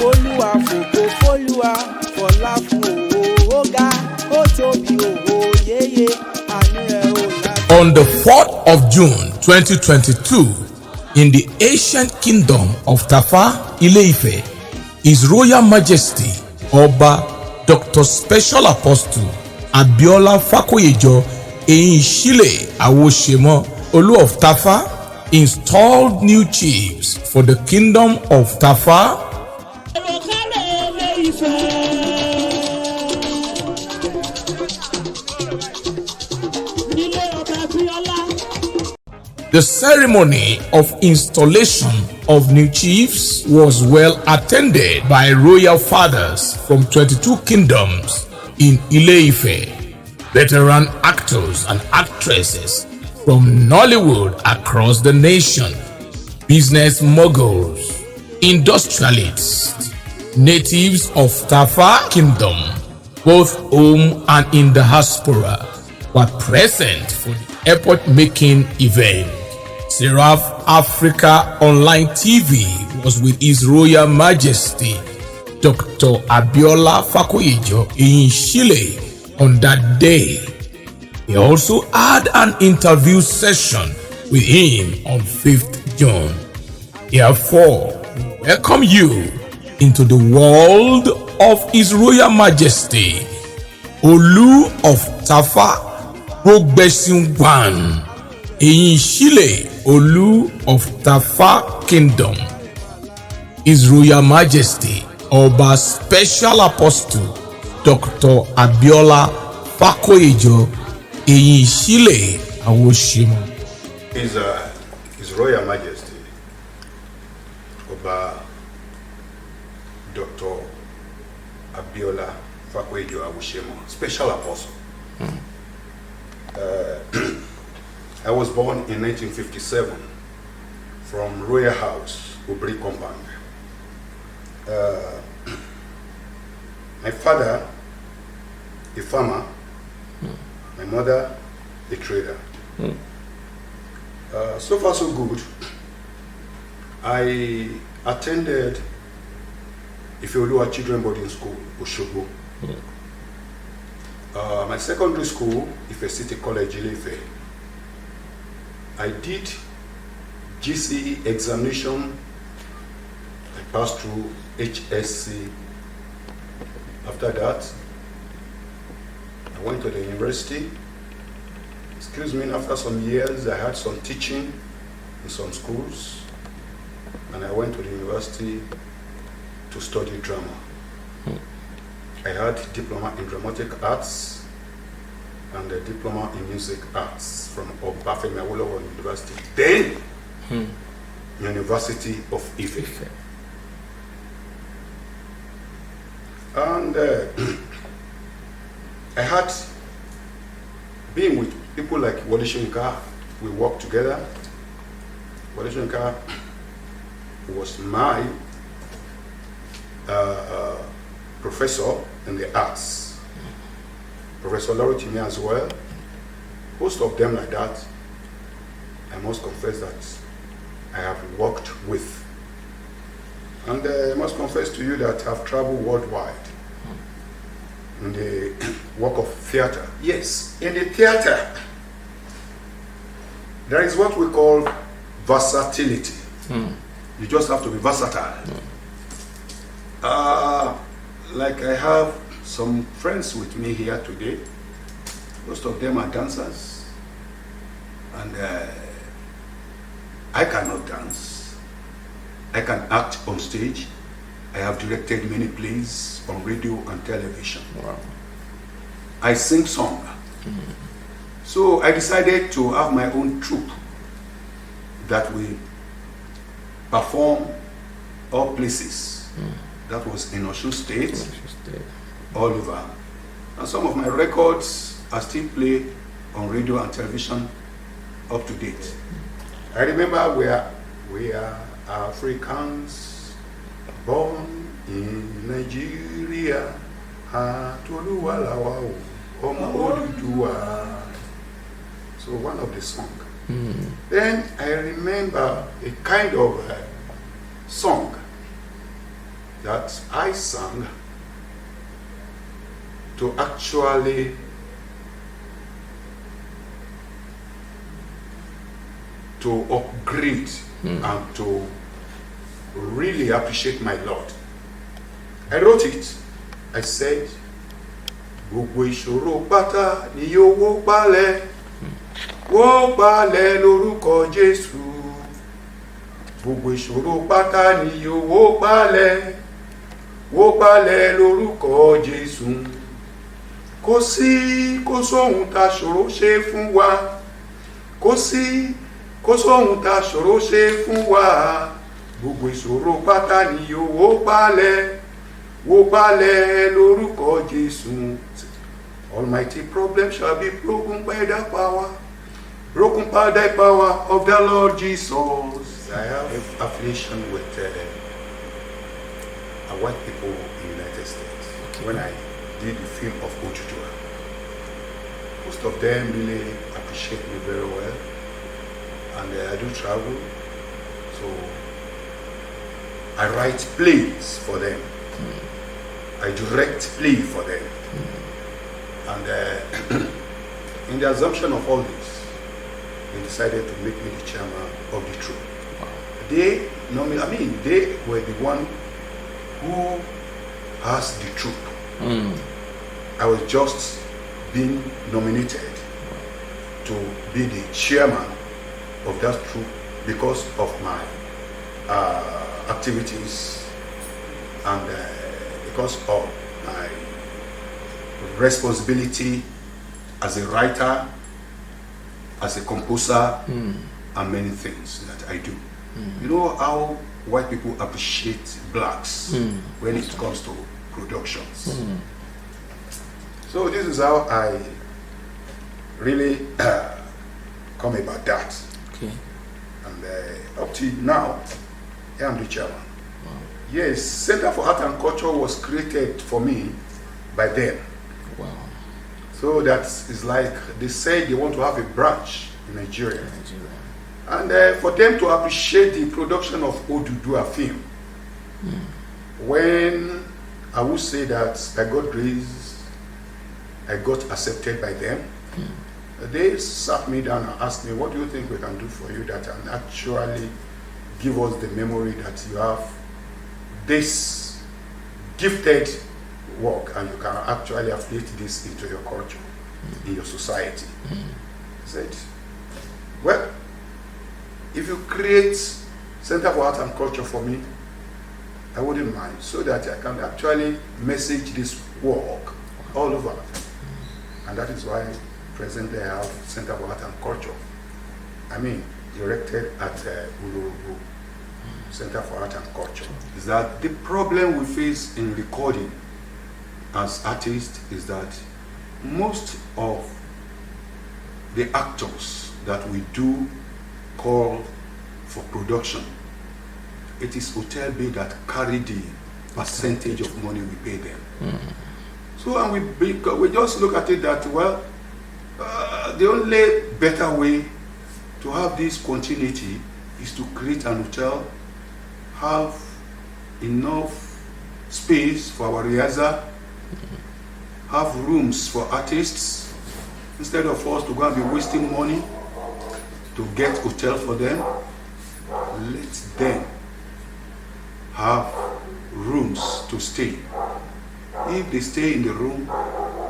Olúwa fògo f'Olúwa fọlá fún òógá ó tóbi yéyé àánú rẹ̀ ò lágbára. On the 4th of June 2022, in the ancient kingdom of Tafa, Ile-Ife, His Royal Majesty Oba Dr. Special Apostle Abiola Fakoyejo Eyinshile Awosemo Olu of Tafa installed new chiefs for the kingdom of Tafa. The ceremony of installation of new chiefs was well attended by royal fathers from 22 kingdoms in Ile-Ife, veteran actors and actresses from Nollywood across the nation, business moguls, industrialists, natives of Tafa Kingdom, both home and in the diaspora, were present for the epoch-making event. CERAPH Africa Online TV was with His Royal Majesty Dr. Abiola Fakoyejo Eyinshile on that day. He also had an interview session with him on 5th June. Therefore, we welcome you into the world of His Royal Majesty Olu of Tafa Rogbesin One Eyinshile Olu of Tafa Kingdom, His Royal Majesty Oba Special Apostle Dr. Abiola Fakoyejo Eyinshile Awosemo. His Royal Majesty Oba Dr. Abiola Fakoyejo Awosemo, Special Apostle. I was born in 1957 from Royal House, Obri Compound. My father, a farmer, my mother, a trader. So far so good. I attended Ifeoluwa Children Boarding School, Osogbo. My secondary school, Ife City College, Ile-Ife. I did GCE examination. I passed through HSC. After that, I went to the university. Excuse me, after some years, I had some teaching in some schools. And I went to the university to study drama. I had diploma in dramatic arts and a diploma in music arts from Obafemi Awolowo University, then University of Ife. And I had been with people like Wole Soyinka. We worked together. Wole Soyinka was my professor in the arts. Professor Lorotimi as well. Most of them like that, I must confess that I have worked with. And I must confess to you that I've traveled worldwide in the work of theater. Yes, in the theater, there is what we call versatility. You just have to be versatile. Like I have some friends with me here today. Most of them are dancers, and I cannot dance. I can act on stage. I have directed many plays on radio and television. Wow. I sing song. So I decided to have my own troupe that will perform all places. That was in Osun State, all over. And some of my records are still played on radio and television up to date. I remember we are Africans born in Nigeria. So one of the songs. Then I remember a kind of song that I sang to actually to upgrade and to really appreciate my Lord. I wrote it. I said, gbogbo ìṣòro pátá ni yóò wó gbalẹ̀ lórúkọ Jésù. Gbogbo ìṣòro pátá ni yóò wó gbalẹ̀ lórúkọ Jésù. Kò sóhun tá ṣòro ṣe fún wa. Kò sóhun tá ṣòro ṣe fún wa. Gbogbo ìṣòro pátá ni yóò wó gbalẹ̀ lórúkọ Jésù. Almighty problems shall be broken by the power of the Lord Jesus. I have affiliation with white people in the United States. Okay. When I did the film of Ojujua, most of them really appreciate me very well, and I do travel, so I write plays for them. I direct play for them. And in the assumption of all this, they decided to make me the chairman of the troupe. Wow. They were the one who has the troupe. I was just being nominated to be the chairman of that troupe because of my activities and because of my responsibility as a writer, as a composer, and many things that I do. You know how white people appreciate blacks when it comes to productions. So this is how I really come about that. Okay. And up to now, I am the chairman. Wow. Yes, Center for Art and Culture was created for me by them. Wow. So that is like they say they want to have a branch in Nigeria. And for them to appreciate the production of Odudua film. When I would say that by God's grace, I got accepted by them, they sat me down and asked me, what do you think we can do for you that can actually give us the memory that you have this gifted work and you can actually affiliate this into your culture, in your society. I said, well, if you create Center for Art and Culture for me, I wouldn't mind, so that I can actually message this work all over. And that is why presently I have Center for Art and Culture. Directed at Urugu, Center for Art and Culture. Is that the problem we face in recording as artists is that most of the actors that we do call for production, it is hotel bill that carry the percentage of money we pay them. So and we just look at it that, well, the only better way to have this continuity is to create an hotel, have enough space for our rehearsal, have rooms for artists, instead of us to go and be wasting money to get hotel for them. Let them have rooms to stay. If they stay in the room,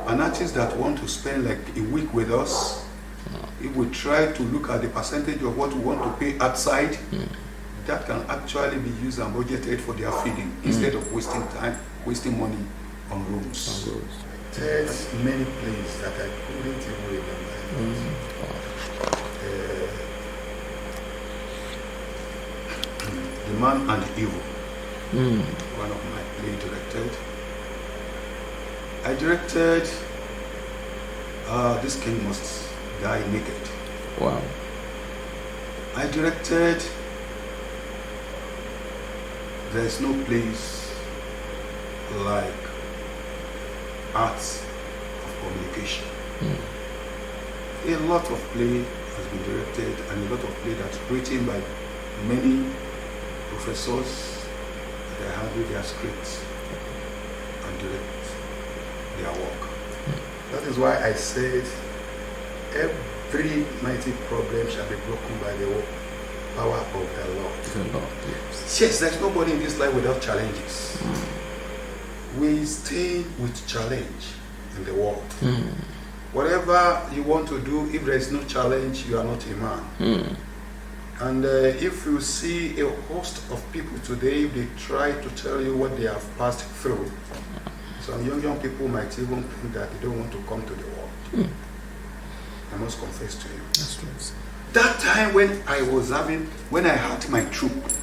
an artist that want to spend like a week with us, if we try to look at the percentage of what we want to pay outside, that can actually be used and budgeted for their feeding instead of wasting time, wasting money on rooms. There's many places that I couldn't even remember. The Man and the Evil, one of my plays directed. I directed This King Must Die Naked. Wow. I directed There Is No Place Like Arts of Communication. A lot of play has been directed and a lot of play that's written by many professors that They handle their scripts and direct their work. That is why I said every mighty problem shall be broken by the power of the Lord. The Lord, yes. Yes, there's nobody in this life without challenges. We stay with challenge in the world. Whatever you want to do, if there is no challenge, you are not a man. And if you see a host of people today, they try to tell you what they have passed through. Some young people might even think that they don't want to come to the world. I must confess to you. That's right. That time when I had my troupe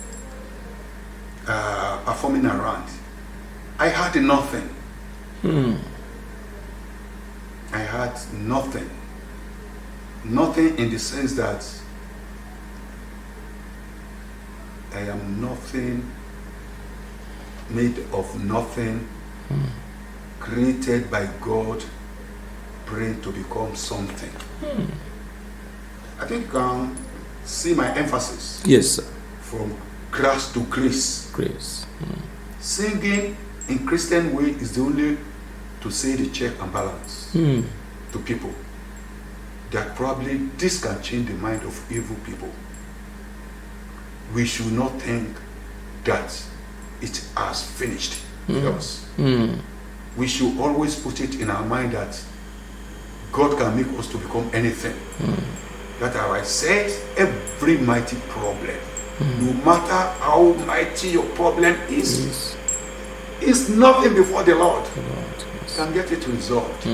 performing around, I had nothing. I had nothing. Nothing in the sense that I am nothing, made of nothing, created by God, praying to become something. I think you can see my emphasis. Yes, sir. From grass to grace. Grace. Singing in Christian way is the only to say the check and balance to people. That probably this can change the mind of evil people. We should not think that it has finished with us. We should always put it in our mind that God can make us to become anything. That I said, every mighty problem, no matter how mighty your problem is, is nothing before the Lord. Can get it resolved.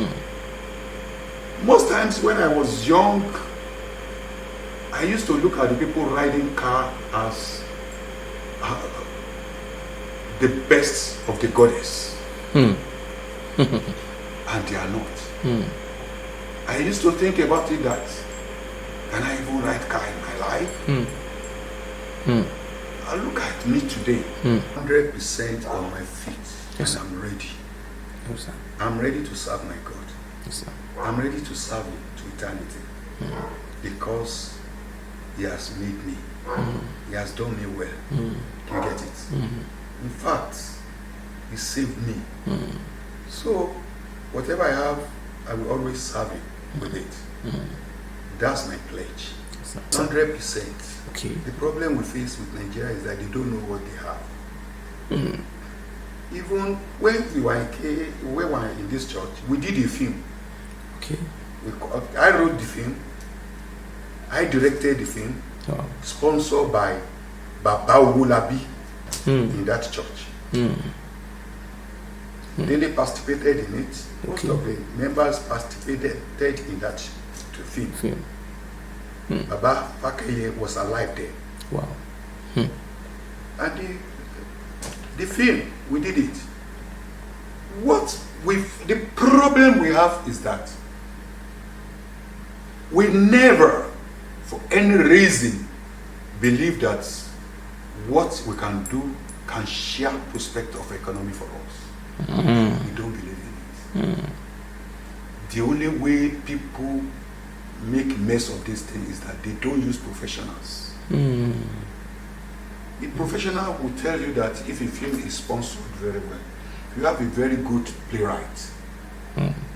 Most times when I was young, I used to look at the people riding car as the best of the goddess. And they are not. I used to think about it that, can I even ride car in my life? Look at me today, 100% on my feet, Yes, and I'm ready. Yes, sir. I'm ready to serve my God. Yes, sir. I'm ready to serve Him to eternity because He has made me. He has done me well. You get it? In fact, He saved me. So, whatever I have, I will always serve Him with it. That's my pledge. 100%. Okay. The problem we face with Nigeria is that they don't know what they have. Even when we were in this church, we did a film. Okay. I wrote the film. I directed the film. Wow. Sponsored by Baba Owolabi in that church. Then they participated in it. Most of the members participated in that film. Baba Fakoyejo was alive there. Wow. And the film, we did it. The problem we have is that we never, for any reason, believe that what we can do can share prospect of economy for us. We don't believe in it. The only way people make mess of this thing is that they don't use professionals. A professional will tell you that if a film is sponsored very well, you have a very good playwright.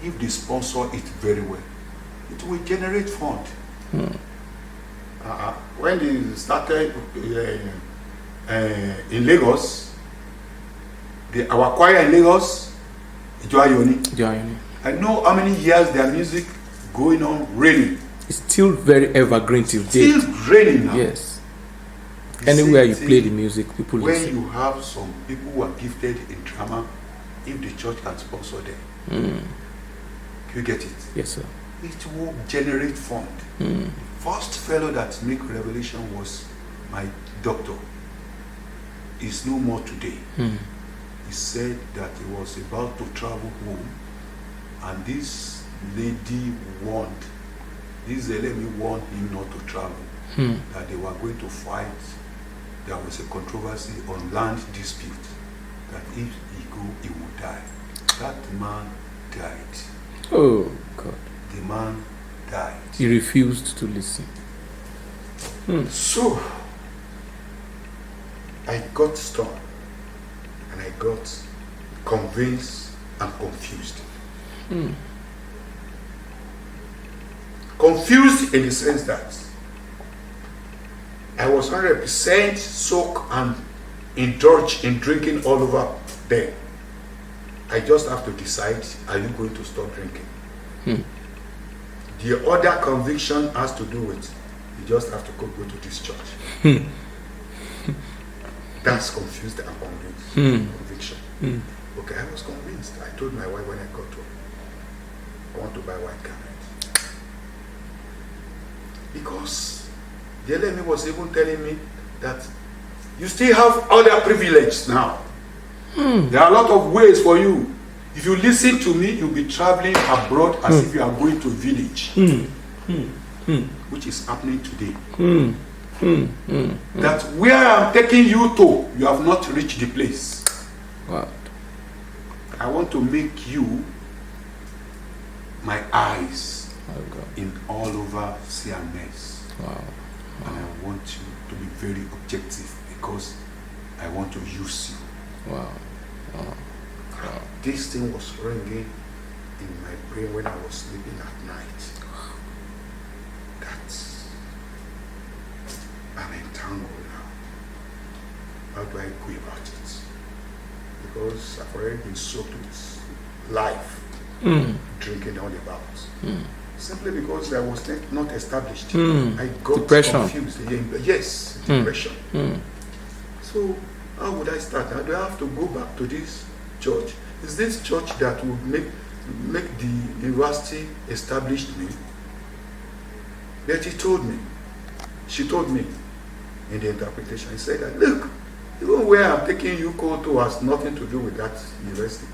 If they sponsor it very well, it will generate fund. When they started in Lagos, our choir in Lagos, Joyoni. I know how many years their music going on raining. It's still very evergreen till date. Still raining now. Yes. Anywhere you play the music, people when listen. you have some people who are gifted in drama, if the church can sponsor them, you get it? Yes, sir. It will generate fund. The first fellow that make revelation was my doctor. He's no more today. He said that he was about to travel home, and this lady warned him not to travel. That they were going to fight. There was a controversy on land dispute. That if he go, he would die. That man died. Oh, God. The man died. He refused to listen. So, I got stoned. got convinced and confused. Confused in the sense that I was 100% soaked and indulged in drinking all over there. I just have to decide, are you going to stop drinking? The other conviction has to do with, you just have to go to this church. That's confused and convinced. Conviction. Okay, I was convinced. I told my wife when I got home, I want to buy white garments. Because the enemy was even telling me that you still have other privileges now. There are a lot of ways for you. If you listen to me, you'll be traveling abroad as if you are going to a village. Which is happening today. That where I'm taking you to, you have not reached the place. Wow. I want to make you my eyes in all over CMS. Wow. And I want you to be very objective because I want to use you. Wow. This thing was ringing in my brain when I was sleeping at night. I'm entangled now. How do I go about it? Because I've already been soaked with life, drinking all about. Simply because I was not established. I got depression. Confused. Yes, depression. So how would I start? Now do I have to go back to this church? Is this church that would make the university established me? Yet she told me in the interpretation, he said that, look, even where I'm taking you to has nothing to do with that university.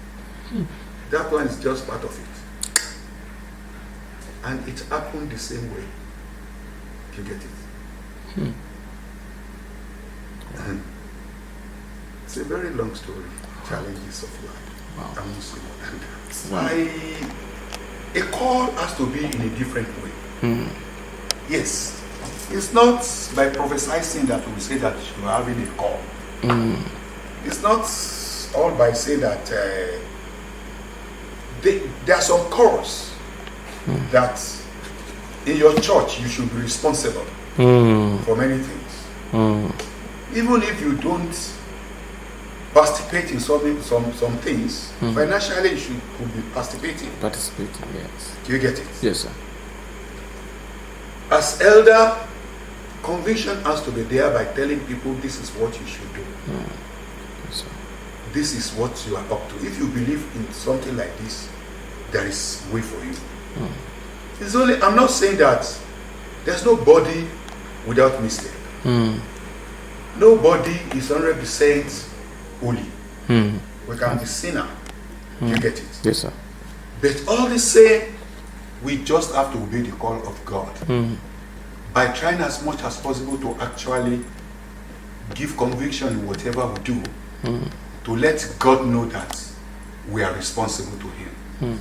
That one is just part of it. And it happened the same way. You get it? And it's a very long story. Challenges of life. Wow. And a call has to be in a different way. Yes. It's not by prophesying that we say that you are having a call. It's not all by saying that there are some calls that in your church you should be responsible for many things. Even if you don't participate in some things, financially you could be participating. Participating, yes. Do you get it? Yes, sir. As elder, conviction has to be there by telling people this is what you should do. Yes, sir. This is what you are up to. If you believe in something like this, there is way for you. It's only, I'm not saying that there's nobody without mistake. Nobody is 100% holy. We can be sinner. You get it? Yes, sir. But all the same, we just have to obey the call of God by trying as much as possible to actually give conviction in whatever we do, to let God know that we are responsible to Him.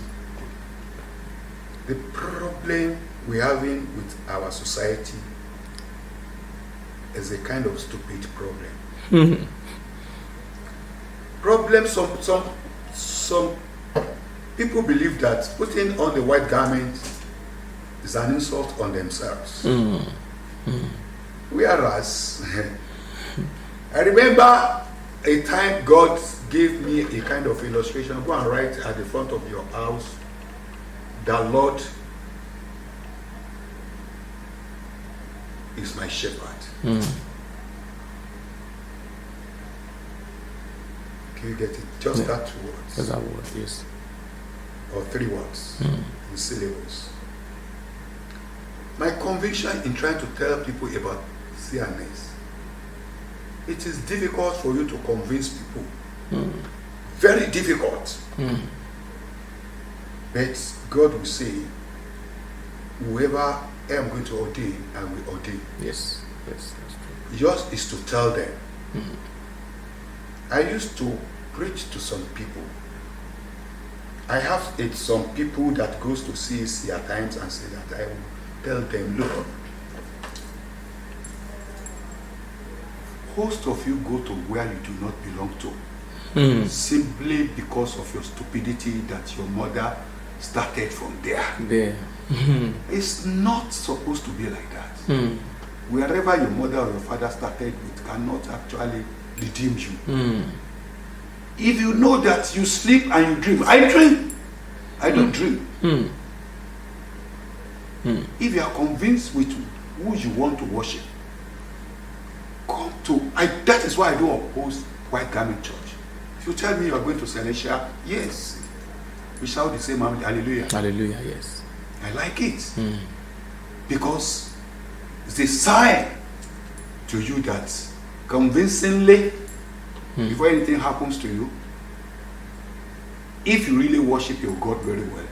The problem we're having with our society is a kind of stupid problem. Some people believe that putting on the white garment is an insult on themselves. Whereas, I remember a time God gave me a kind of illustration. Go and write at the front of your house, the Lord is my shepherd. Can you get it? Just that 2 words. Just that word, yes. Or 3 words in syllables. My conviction in trying to tell people about CNS, it is difficult for you to convince people. Very difficult. But God will say, whoever I am going to ordain, I will ordain. Yes, yes, that's true. Yours is to tell them. I used to preach to some people. I have some people that goes to CAC at times and say that I will tell them, look, most of you go to where you do not belong to. simply because of your stupidity that your mother started from there. It's not supposed to be like that. Wherever your mother or your father started, it cannot actually redeem you. If you know that you sleep and you dream, I dream, I don't dream. If you are convinced with who you want to worship, come to. That is why I don't oppose white garment church. If you tell me you are going to Celestia, yes, we shout the same hallelujah. Hallelujah, yes. I like it because it's a sign to you that convincingly, before anything happens to you, if you really worship your God very well,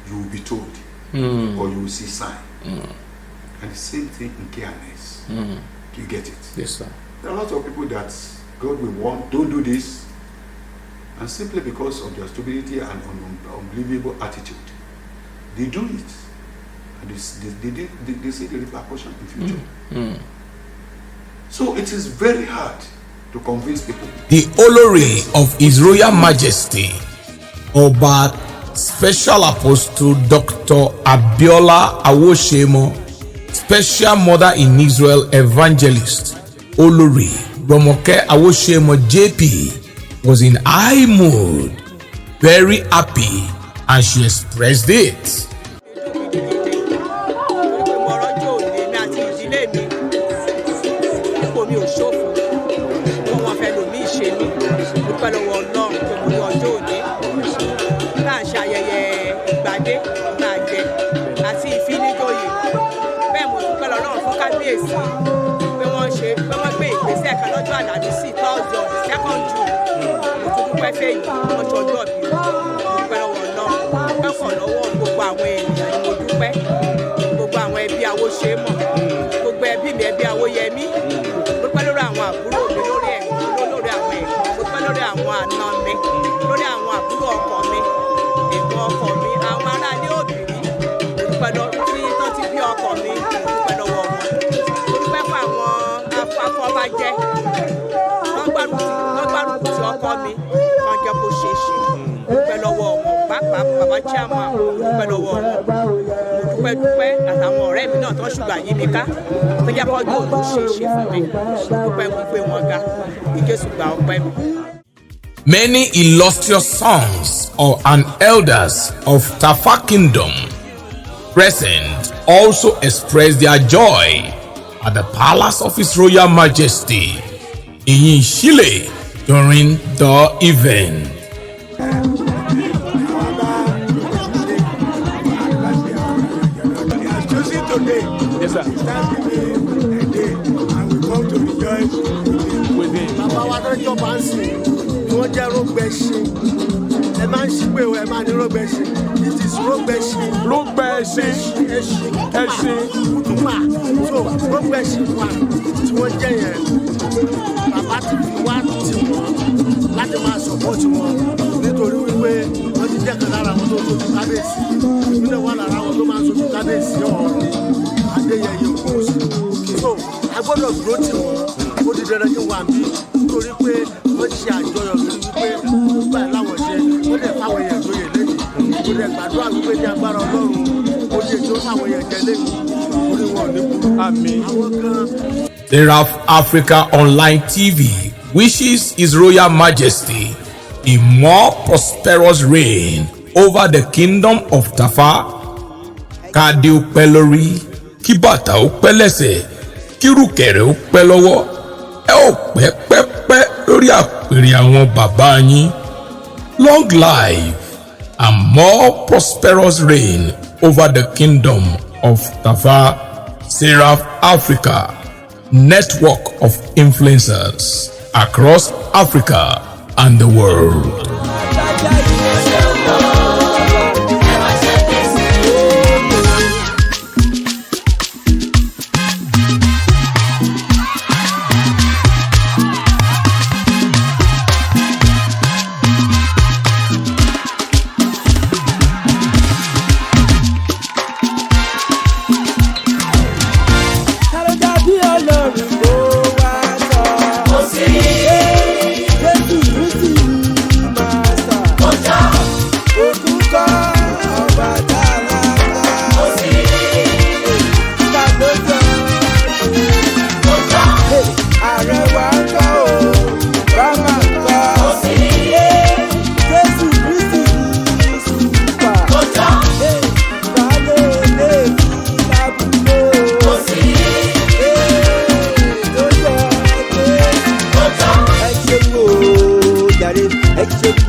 you will be told or you will see sign. And the same thing in KNS. You get it? Yes, sir. There are a lot of people that God will want, don't do this, and simply because of their stupidity and unbelievable attitude, they do it, and they see the repercussion in future. So it is very hard to convince people. The Olori of His Royal Majesty, Oba Special Apostle Dr. Abiola Awosemo, Special Mother in Israel Evangelist, Olori Romoke Awosemo JP, was in high mood, very happy, and she expressed it. Awosemo, gbogbo ẹbí mi ẹbí Awoyemi, gbogbo lórí àwọn àbúrò mi lórí ẹ̀gbọ́n lórí àwọn ẹ̀gbọ́n, gbogbo lórí àwọn àna mi lórí àwọn àbúrò ọkọ mi ẹ̀gbọ́n ọkọ mi àwọn aráalé òbí gbogbo lórí tó ti bí ọkọ mi gbogbo lọ́wọ́ wọn gbogbo fún àwọn afọbajẹ lọ́gbàrúkú ti ọkọ mi kan jẹ́ kó ṣe é ṣe gbogbo lọ́wọ́ wọn pàápàá bàbá chiama gbogbo lọ́wọ́ wọn. Dúpẹ́ àtàwọn ọ̀rẹ́ mi náà tó ń ṣùgbọ́n yí mi ká tó jẹ́ kọ́jú òun ṣe é ṣe fún mi dúpẹ́ gbogbo wọn ga kí Jésù gba ọpẹ́ mi. Many illustrious sons and elders of Tafa Kingdom present also expressed their joy at the palace of His Royal Majesty in Chile during the event. Yes, sir. And we come to rejoice with him. Bàbá wa tó jọba ń sìn, wọ́n jẹ́ Rogbesin. Ẹ máa ń ṣípè wẹ̀ máa ní Rogbesin. It is Rogbesin. Rogbesin. Ẹṣin. Kùtùpà. So Rogbesin wà tí wọ́n jẹ́ yẹn. Bàbá ti fi wá tì wọ́n láti máa support wọn nítorí wípé wọ́n ti jẹ́ kan lára wọn tó tójú kábíyèsí. Ìpínlẹ̀ wà lára wọn tó máa ń sojú kábíyèsí ọ̀hún. So a gbọ́dọ̀ dúró tì wọ́n ó di dandan kí wọ́n àmì nítorí pé wọ́n ṣe àjọyọ̀ lórí wípé nígbà láwọn ṣe wọ́n dẹ̀ fáwọn èèyàn tó yẹ lẹ́yìn ó dẹ̀ gbàdúrà wípé ní agbára Ọlọ́run ó yẹ tó fáwọn èèyàn jẹ lẹ́yìn orí wọn ní kú. Àmín. Àwọn kan. CERAPH Africa Online TV wishes His Royal Majesty a more prosperous reign over the kingdom of Tafa. Kádé ó pẹ́ lórí, kí bàtà ó pẹ́ lẹ́sẹ̀, kí rùkẹ̀rẹ̀ ó pẹ́ lọ́wọ́, ẹ ó pẹ́ pẹ́pẹ́ lórí àpèrè àwọn bàbá yín. Long life and more prosperous reign over the kingdom of Tafa. CERAPH Africa, network of influencers across Africa and the world. Olórí ló wá sọ. Ó sì. Jésù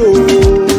go.